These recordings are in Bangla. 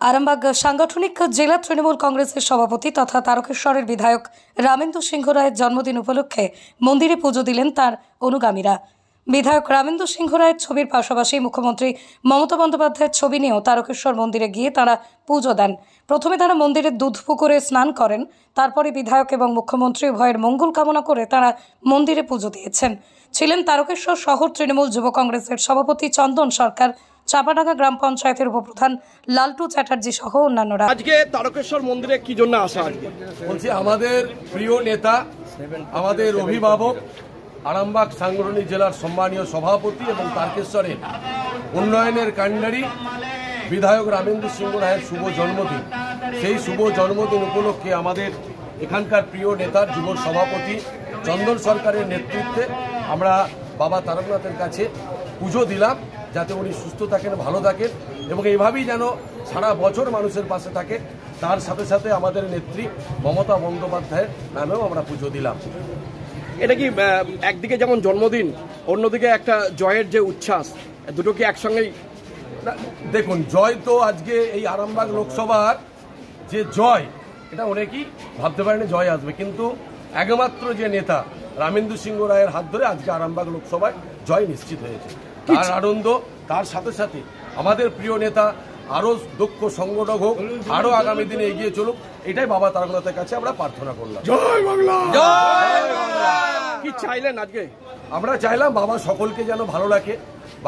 আরামবাগ সাংগঠনিক জেলা তৃণমূল কংগ্রেসের সভাপতি তথা তারকেশ্বরের বিধায়ক রামেন্দু সিংহ রায়ের জন্মদিন উপলক্ষে মন্দিরে পুজো দিলেন তার অনুগামীরা। বিধায়ক রামেন্দু সিংহ রায়ের ছবির পাশাপাশি মুখ্যমন্ত্রী মমতা বন্দ্যোপাধ্যায়ের ছবি নিয়েও তারকেশ্বর মন্দিরে গিয়ে তারা পুজো দেন। প্রথমে তারা মন্দিরের দুধ পুকুরে স্নান করেন, তারপরে বিধায়ক এবং মুখ্যমন্ত্রী উভয়ের মঙ্গল কামনা করে তারা মন্দিরে পুজো দিয়েছেন। ছিলেন তারকেশ্বর শহর তৃণমূল যুব কংগ্রেসের সভাপতি চন্দন সরকার, চাপাডাঙ্গা গ্রাম পঞ্চায়েতের উপপ্রধান লালটু চ্যাটার্জি সহ অন্যান্যরা। আজকে তারকেশ্বর মন্দিরে কি জন্য আসা? আজকে বলছি আমাদের প্রিয় নেতা, আমাদের অভিভাবক, আরামবাগ সাংগঠনিক জেলার সম্মানীয় সভাপতি এবং তারকেশ্বরের উন্নয়নের কাণ্ডারি বিধায়ক রামেন্দু সিংহ রায়ের শুভ জন্মদিন। সেই শুভ জন্মদিন উপলক্ষে আমাদের এখানকার প্রিয় নেতার যুব সভাপতি চন্দন সরকারের নেতৃত্বে আমরা বাবা তারকনাথের কাছে পুজো দিলাম, যাতে উনি সুস্থ থাকেন, ভালো থাকেন এবং এইভাবেই যেন সারা বছর মানুষের পাশে থাকে। তার সাথে সাথে আমাদের নেত্রী মমতা বন্দ্যোপাধ্যায়ের নামেও আমরা পুজো দিলাম। এটা কি একদিকে যেমন জন্মদিন, অন্যদিকে একটা জয়ের যে উচ্ছ্বাস, দুটো কি একসঙ্গেই? দেখুন, জয় তো আজকে এই আরামবাগ লোকসভার যে জয়, এটা অনেকেই ভাবতে পারেনি জয় আসবে, কিন্তু একমাত্র যে নেতা রামেন্দু সিংহ রায়ের হাত ধরে আজকে আরামবাগ লোকসভায় জয় নিশ্চিত হয়েছে। তার আনন্দ, তার সাথে সাথে আমাদের প্রিয় নেতা আরো দক্ষ সংগঠক হোক, আরো আগামী দিনে এগিয়ে চলুক, এটাই বাবা তারকনাথের কাছে আমরা প্রার্থনা করলাম। জয় বাংলা, জয় বাংলা। কি চাইলেন আজকে? আমরা চাইলাম বাবা সকলকে যেন ভালো রাখে,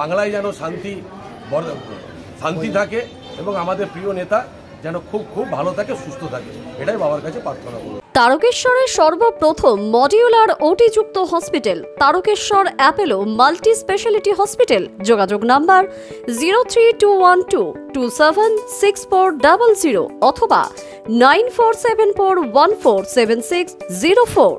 বাংলায় যেন শান্তি থাকে এবং আমাদের প্রিয় নেতা যেন খুব ভালো থাকে, সুস্থ থাকে, এটাই বাবার কাছে প্রার্থনা করব। তারকেশ্বরের সর্বপ্রথম মডিউলার ওটি যুক্ত hospital Tarakeswar Apollo multi speciality hospital. যোগাযোগ নাম্বার 03212276400 অথবা 9474147604।